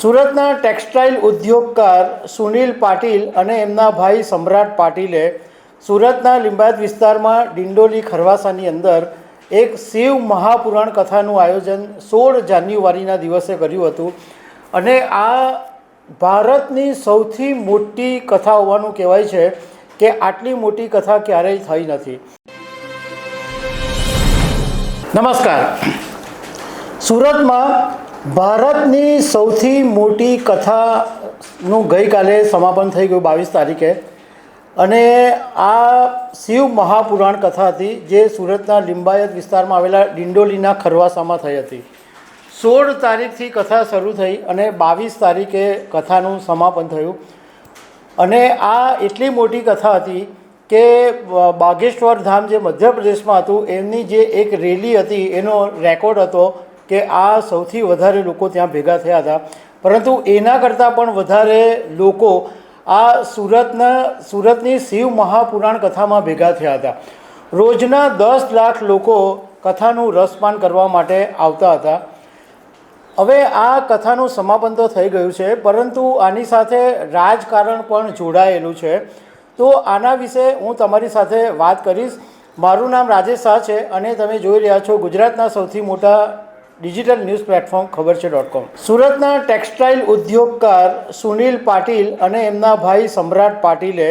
સુરતના ટેક્સટાઇલ ઉદ્યોગકાર સુનિલ પાટીલ અને એમના ભાઈ સમ્રાટ પાટીલે સુરતના લિંબાયત વિસ્તારમાં ડિંડોલી ખરવાસાની અંદર એક શિવ મહાપુરાણ કથાનું આયોજન 16 જાન્યુઆરીના દિવસે કર્યું હતું અને આ ભારતની સૌથી મોટી કથા હોવાનું કહેવાય છે કે આટલી મોટી કથા ક્યારેય થઈ નથી. નમસ્કાર. સુરતમાં ભારતની સૌથી મોટી કથાનું ગઈકાલે સમાપન થઈ ગયું 22 તારીખે અને આ શિવ મહાપુરાણ કથા હતી જે સુરતના લિંબાયત વિસ્તારમાં આવેલા ડિંડોલીના ખરવાસામાં થઈ હતી. 16 તારીખથી કથા શરૂ થઈ અને 22 તારીખે કથાનું સમાપન થયું અને આ એટલી મોટી કથા હતી કે બાગેશ્વર ધામ જે મધ્યપ્રદેશમાં હતું એમની જે એક રેલી હતી એનો રેકોર્ડ હતો કે આ સૌથી વધારે લોકો ત્યાં ભેગા થયા હતા, પરંતુ એના કરતાં પણ વધારે લોકો આ સુરતની શિવ મહાપુરાણ કથામાં ભેગા થયા હતા. રોજના 10 લાખ લોકો કથાનું રસપાન કરવા માટે આવતા હતા. હવે આ કથાનું સમાપન તો થઈ ગયું છે, પરંતુ આની સાથે રાજકારણ પણ જોડાયેલું છે. તો આના વિશે હું તમારી સાથે વાત કરીશ. મારું નામ રાજેશ શાહ છે અને તમે જોઈ રહ્યા છો ગુજરાતના સૌથી મોટા ડિજિટલ ન્યૂઝ પ્લેટફોર્મ ખબરછે.com. સુરતના ટેક્સટાઇલ ઉદ્યોગકાર સુનિલ પાટીલ અને એમના ભાઈ સમ્રાટ પાટીલે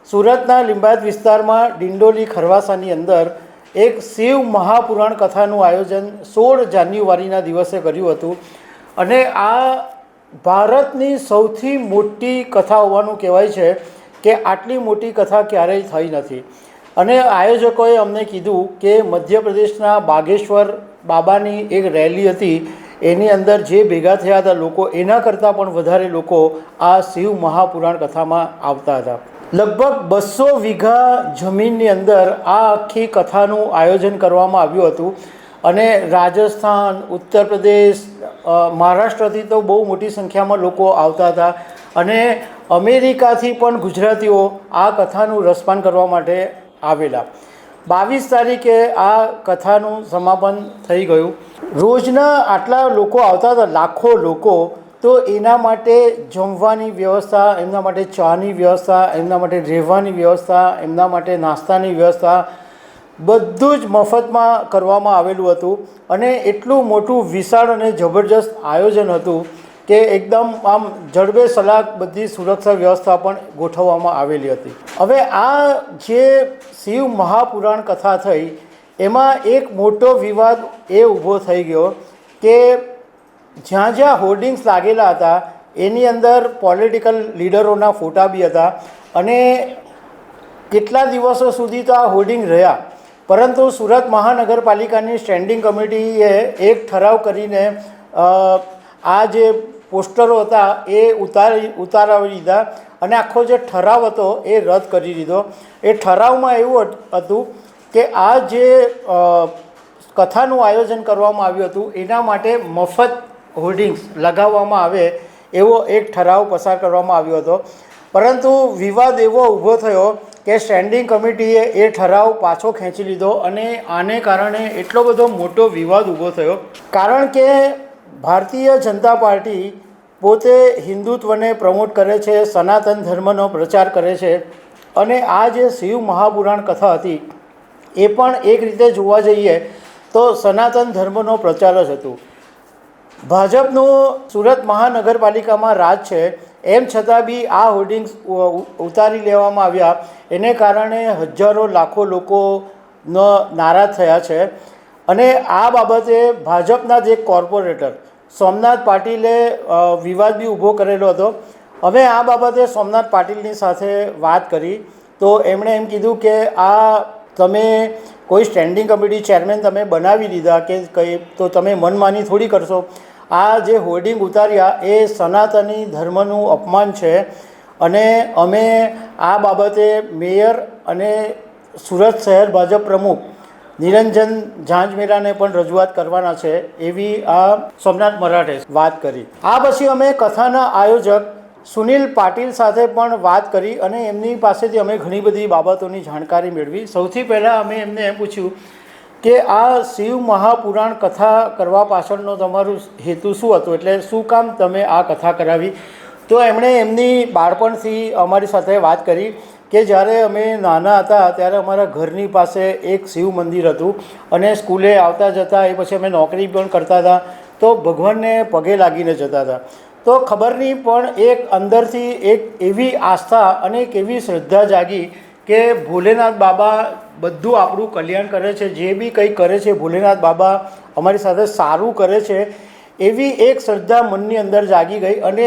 સુરતના લિંબાયત વિસ્તારમાં ડિંડોલી ખરવાસાની અંદર એક શિવ મહાપુરાણ કથાનું આયોજન 16 જાન્યુઆરીના દિવસે કર્યું હતું અને આ ભારતની સૌથી મોટી કથા હોવાનું કહેવાય છે કે આટલી મોટી કથા ક્યારેય થઈ નથી. અને આયોજકોએ અમને કીધું કે મધ્યપ્રદેશના બાગેશ્વર બાબાની એક રેલી હતી, એની અંદર જે ભેગા થયા હતા લોકો એના કરતાં પણ વધારે લોકો આ શિવ મહાપુરાણ કથામાં આવતા હતા. લગભગ 200 વીઘા જમીનની અંદર આ આખી કથાનું આયોજન કરવામાં આવ્યું હતું અને રાજસ્થાન, ઉત્તર પ્રદેશ, મહારાષ્ટ્રથી તો બહુ મોટી સંખ્યામાં લોકો આવતા હતા અને અમેરિકાથી પણ ગુજરાતીઓ આ કથાનું રસપાન કરવા માટે આવેલા. 22 તારીખે આ કથાનું સમાપન થઈ ગયું. રોજના આટલા લોકો આવતા હતા, લાખો લોકો, તો એના માટે જમવાની વ્યવસ્થા, એમના માટે ચાની વ્યવસ્થા, એમના માટે રહેવાની વ્યવસ્થા, એમના માટે નાસ્તાની વ્યવસ્થા બધું જ મફતમાં કરવામાં આવેલું હતું અને એટલું મોટું વિશાળ અને જબરજસ્ત આયોજન હતું કે એકદમ આમ જડબે સલાક બધી સુરક્ષા વ્યવસ્થા પણ ગોઠવવામાં આવેલી હતી. હવે આ જે શિવ મહાપુરાણ કથા થઈ એમાં એક મોટો વિવાદ એ ઊભો થઈ ગયો કે જ્યાં જ્યાં હોર્ડિંગ્સ લાગેલા હતા એની અંદર પોલિટિકલ લીડરોના ફોટા બી હતા અને કેટલા દિવસો સુધી તો આ હોર્ડિંગ રહ્યા, પરંતુ સુરત મહાનગરપાલિકાની સ્ટેન્ડિંગ કમિટીએ એક ઠરાવ કરીને આ જે પોસ્ટરો હતા એ ઉતારાવી દીધા અને આખો જે ઠરાવ હતો એ રદ કરી દીધો. એ ઠરાવમાં એવું હતું કે આ જે કથાનું આયોજન કરવામાં આવ્યું હતું એના માટે મફત હોર્ડિંગ્સ લગાવવામાં આવે એવો એક ઠરાવ પસાર કરવામાં આવ્યો હતો, પરંતુ વિવાદ એવો ઊભો થયો કે સ્ટેન્ડિંગ કમિટીએ એ ઠરાવ પાછો ખેંચી લીધો અને આને કારણે એટલો બધો મોટો વિવાદ ઊભો થયો. કારણ કે ભારતીય જનતા પાર્ટી પોતે હિન્દુત્વને પ્રમોટ કરે છે, સનાતન ધર્મનો પ્રચાર કરે છે અને આ જે શિવ મહાપુરાણ કથા હતી એ પણ એક રીતે જોવા જઈએ તો સનાતન ધર્મનો પ્રચાર જ હતું. ભાજપનું સુરત મહાનગરપાલિકામાં રાજ છે, એમ છતાં બી આ હોર્ડિંગ્સ ઉતારી લેવામાં આવ્યા. એને કારણે હજારો લાખો લોકો નારાજ થયા છે અને આ બાબતે ભાજપના જ એક કોર્પોરેટર સોમનાથ પાટીલે વિવાદ બી ઊભો કરેલો હતો. અમે આ બાબતે સોમનાથ પાટીલની સાથે વાત કરી તો એમણે એમ કીધું કે આ તમે કોઈ સ્ટેન્ડિંગ કમિટી ચેરમેન તમે બનાવી દીધા કે કંઈ, તો તમે મનમાની થોડી કરશો. આ જે હોર્ડિંગ ઉતાર્યા એ સનાતની ધર્મનું અપમાન છે અને અમે આ બાબતે મેયર અને સુરત શહેર ભાજપ પ્રમુખ નિરંજન ઝાંઝમેરાને પણ રજૂઆત કરવાના છે એવી આ સોમનાથ મરાઠે વાત કરી. આ પછી અમે કથાના આયોજક સુનિલ પાટીલ સાથે પણ વાત કરી અને એમની પાસેથી અમે ઘણી બધી બાબતોની જાણકારી મેળવી. સૌથી પહેલાં અમે એમને એમ પૂછ્યું કે આ શિવ મહાપુરાણ કથા કરવા પાછળનો તમારું હેતુ શું હતો, એટલે શું કામ તમે આ કથા કરાવી? તો એમણે એમની બાળપણથી અમારી સાથે વાત કરી કે જ્યારે અમે નાના હતા ત્યારે અમારા ઘરની પાસે એક શિવ મંદિર હતું અને સ્કૂલે આવતા જતા એ પછી અમે નોકરી પણ કરતા હતા તો ભગવાનને પગે લાગીને જતા હતા. તો ખબર નહીં પણ એક અંદરથી એક એવી આસ્થા અને એક એવી શ્રદ્ધા જાગી કે ભોલેનાથ બાબા બધું આપણું કલ્યાણ કરે છે, જે બી કંઈ કરે છે ભોલેનાથ બાબા અમારી સાથે સારું કરે છે, એવી એક શ્રદ્ધા મનની અંદર જાગી ગઈ અને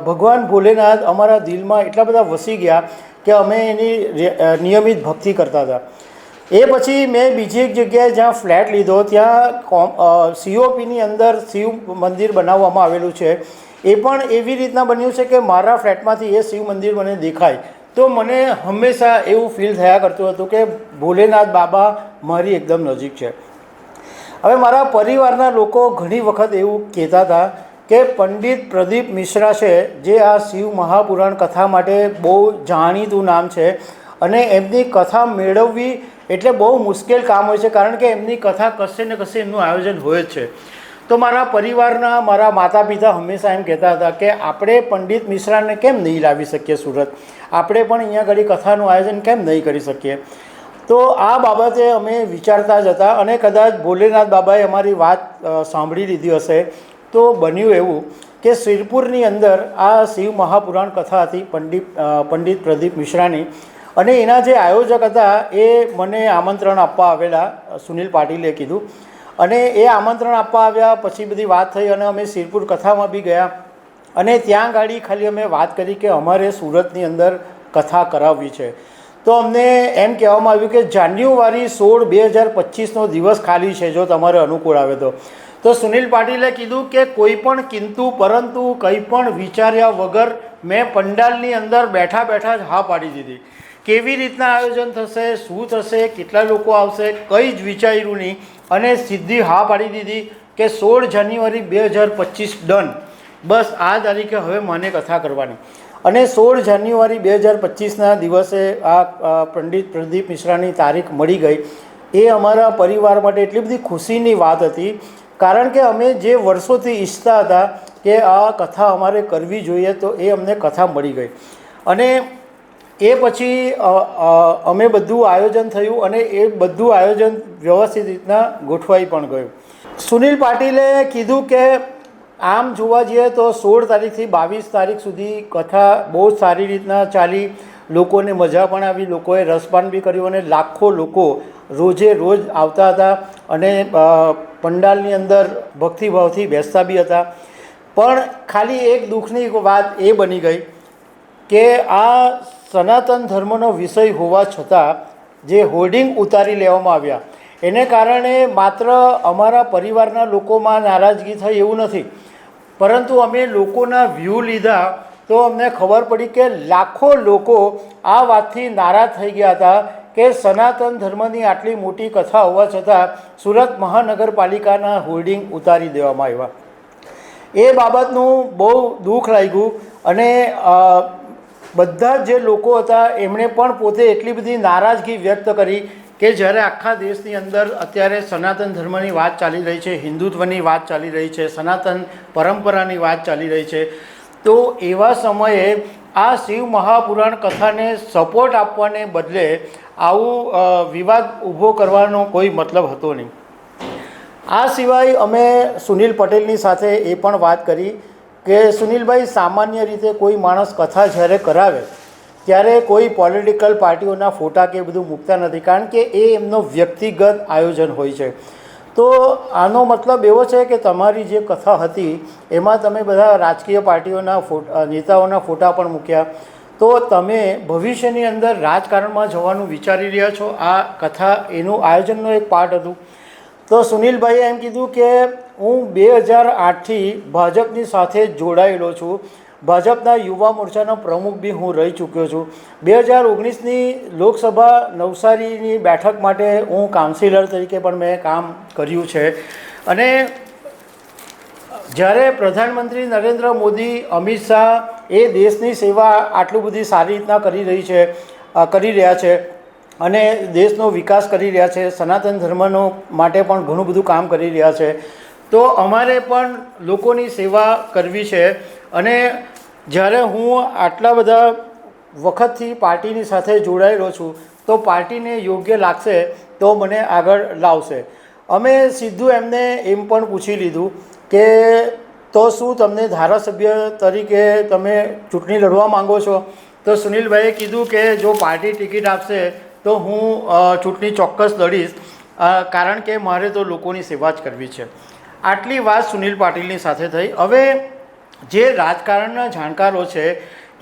ભગવાન ભોલેનાથ અમારા દિલમાં એટલા બધા વસી ગયા કે અમે એની નિયમિત ભક્તિ કરતા હતા. એ પછી મેં બીજી એક જગ્યાએ જ્યાં ફ્લેટ લીધો ત્યાં COPની અંદર શિવ મંદિર બનાવવામાં આવેલું છે. એ પણ એવી રીતના બન્યું છે કે મારા ફ્લેટમાંથી એ શિવ મંદિર મને દેખાય તો મને હંમેશા એવું ફીલ થયા કરતું હતું કે ભોલેનાથ બાબા મારી એકદમ નજીક છે. હવે મારા પરિવારના લોકો ઘણી વખત એવું કહેતા હતા કે પંડિત પ્રદીપ મિશ્રા છે જે આ શિવ મહાપુરાણ કથા માટે બહુ જાણીતું નામ છે અને એમની કથા મેળવવી એટલે બહુ મુશ્કેલ કામ હોય છે, કારણ કે એમની કથા કશે ને કશે એમનું આયોજન હોય જ છે. તો મારા પરિવારના મારા માતા પિતા હંમેશા એમ કહેતા હતા કે આપણે પંડિત મિશ્રાને કેમ નહીં લાવી શકીએ સુરત, આપણે પણ અહીંયા ઘડી કથાનું આયોજન કેમ નહીં કરી શકીએ. તો આ બાબતે અમે વિચારતા જ હતા અને કદાચ ભોલેનાથ બાબાએ અમારી વાત સાંભળી લીધી હશે. તો બન્યું એવું કે શ્રીપુરની અંદર આ શિવ મહાપુરાણ કથા હતી પંડિત પ્રદીપ મિશ્રાની, અને એના જે આયોજક હતા એ મને આમંત્રણ આપવા આવેલા, સુનિલ પાટીલે કીધું, અને એ આમંત્રણ આપવા આવ્યા પછી બધી વાત થઈ અને અમે શ્રીપુર કથામાં બી ગયા અને ત્યાં ગાડી ખાલી અમે વાત કરી કે અમારે સુરતની અંદર કથા કરાવવી છે. તો અમને એમ કહેવામાં આવ્યું કે જાન્યુઆરી 16, 2025નો દિવસ ખાલી છે જો તમારે અનુકૂળ આવે તો સુનિલ પાટીલે કીધું કે કોઈ પણ કિંતુ પરંતુ કંઈ પણ વિચાર્યા વગર મેં પંડાલની અંદર બેઠા બેઠા જ હા પાડી દીધી. કેવી રીતના આયોજન થશે, શું થશે, કેટલા લોકો આવશે, કંઈ જ વિચાર્યું નહીં અને સીધી હા પાડી દીધી કે 16 જાન્યુઆરી 2025 ડન, બસ આ તારીખે હવે મને કથા કરવાની. અને 16 જાન્યુઆરી 2025ના દિવસે આ પંડિત પ્રદીપ મિશ્રાની તારીખ મળી ગઈ. એ અમારા પરિવાર માટે એટલી બધી ખુશીની વાત હતી, કારણ કે અમે જે વર્ષોથી ઈચ્છતા હતા કે આ કથા અમારે કરવી જોઈએ તો એ અમને કથા મળી ગઈ. અને એ પછી અમે બધું આયોજન થયું અને એ બધું આયોજન વ્યવસ્થિત રીતના ગોઠવાઈ પણ ગયું. સુનિલ પાટીલે કીધું કે આમ જોવા જઈએ તો 16 તારીખથી 22 તારીખ સુધી કથા બહુ સારી રીતના ચાલી, લોકોને મજા પણ આવી, લોકોએ રસપાન બી કર્યું અને લાખો લોકો રોજે રોજ આવતા હતા અને પંડાલની અંદર ભક્તિભાવથી બેસતા બી હતા. પણ ખાલી એક દુઃખની વાત એ બની ગઈ કે આ સનાતન ધર્મનો વિષય હોવા છતાં જે હોર્ડિંગ ઉતારી લેવામાં આવ્યા એને કારણે માત્ર અમારા પરિવારના લોકોમાં નારાજગી થઈ એવું નથી, પરંતુ અમે લોકોના વ્યૂ લીધા તો અમને ખબર પડી કે લાખો લોકો આ વાતથી નારાજ થઈ ગયા હતા કે સનાતન ધર્મની આટલી મોટી કથા હોવા છતાં સુરત મહાનગરપાલિકાના હોર્ડિંગ ઉતારી દેવામાં આવ્યા. એ બાબતનું બહુ દુઃખ લાગ્યું અને બધા જે લોકો હતા એમણે પણ પોતે એટલી બધી નારાજગી વ્યક્ત કરી કે જ્યારે આખા દેશની અંદર અત્યારે સનાતન ધર્મની વાત ચાલી રહી છે, હિન્દુત્વની વાત ચાલી રહી છે, સનાતન પરંપરાની વાત ચાલી રહી છે, તો એવા સમયે આ શિવ મહાપુરાણ કથાને સપોર્ટ આપવાને બદલે આવું વિવાદ ઊભો કરવાનો કોઈ મતલબ હતો નહીં. આ સિવાય અમે સુનિલ પટેલની સાથે એ પણ વાત કરી કે સુનિલભાઈ, સામાન્ય રીતે કોઈ માણસ કથા જ્યારે કરાવે ત્યારે કોઈ પોલિટિકલ પાર્ટીઓના ફોટા કે બધું મૂકતા નથી, કારણ કે એ એમનો વ્યક્તિગત આયોજન હોય છે. તો આનો મતલબ એવો છે કે તમારી જે કથા હતી એમાં તમે બધા રાજકીય પાર્ટીઓના નેતાઓના ફોટા પણ મૂક્યા, તો તમે ભવિષ્યની અંદર રાજકારણમાં જવાનું વિચારી રહ્યા છો. આ કથા એનું આયોજનનો એક પાર્ટ હતું. તો સુનિલભાઈએ એમ કીધું કે હું 2008થી ભાજપની સાથે જોડાયેલો છું, ભાજપના યુવા મોરચાનો પ્રમુખ બી હું રહી ચૂક્યો છું. 2019ની લોકસભા નવસારીની બેઠક માટે હું કાઉન્સિલર તરીકે પણ મેં કામ કર્યું છે. અને જ્યારે પ્રધાનમંત્રી નરેન્દ્ર મોદી, અમિત શાહ એ દેશની સેવા આટલું બધી સારી રીતના કરી રહ્યા છે અને દેશનો વિકાસ કરી રહ્યા છે, સનાતન ધર્મનો માટે પણ ઘણું બધું કામ કરી રહ્યા છે. તો અમારે પણ લોકોની સેવા કરવી છે. અને જ્યારે હું આટલા બધા વખતથી પાર્ટીની સાથે જોડાયેલો છું તો પાર્ટીને યોગ્ય લાગશે તો મને આગળ લાવશે. અમે સીધું એમને એમ પણ પૂછી લીધું કે તો શું તમને ધારાસભ્ય તરીકે તમે ચૂંટણી લડવા માંગો છો? તો સુનિલભાઈએ કીધું કે જો પાર્ટી ટિકિટ આપશે તો હું ચૂંટણી ચોક્કસ લડીશ, કારણ કે મારે તો લોકોની સેવા જ કરવી છે. આટલી વાત સુનિલ પાટીલની સાથે થઈ. હવે જે રાજકારણના જાણકારો છે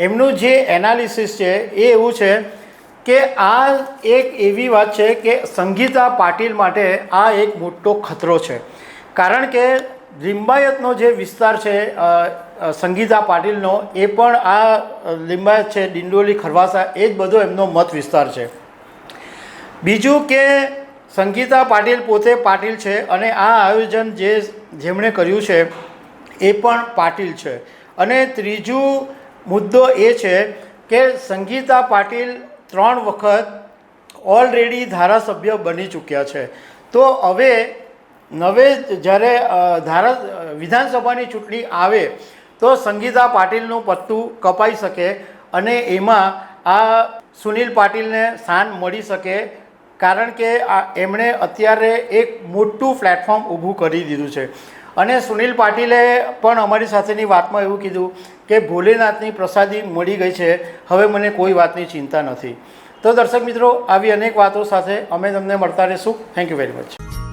એમનું જે એનાલિસિસ છે એ એવું છે કે આ એક એવી વાત છે કે સંગીતા પાટીલ માટે આ એક મોટો ખતરો છે. કારણ કે લિંબાયતનો જે વિસ્તાર છે સંગીતા પાટીલનો, એ પણ આ લિંબાયત છે, ડિંડોલી, ખરવાસા, એ જ બધો એમનો મત વિસ્તાર છે. બીજું કે સંગીતા પાટીલ પોતે પાટીલ છે અને આ આયોજન જેમણે કર્યું છે એ પણ પાટીલ છે. અને ત્રીજું મુદ્દો એ છે કે સંગીતા પાટીલ 3 વખત ઓલરેડી ધારાસભ્ય બની ચૂક્યા છે. તો હવે જ્યારે વિધાનસભાની ચૂંટણી આવે તો સંગીતા પાટીલનું પત્તું કપાઈ શકે અને એમાં આ સુનિલ પાટીલને સ્થાન મળી શકે. કારણ કે એમણે અત્યારે એક મોટું પ્લેટફોર્મ ઊભું કરી દીધું છે. અને સુનિલ પાટીલે પણ અમારી સાથેની વાતમાં એવું કીધું કે ભોલેનાથની પ્રસાદી મળી ગઈ છે, હવે મને કોઈ વાતની ચિંતા નથી. તો દર્શક મિત્રો, આવી અનેક વાતો સાથે અમે તમને મળતા રહીશું. Thank you very much.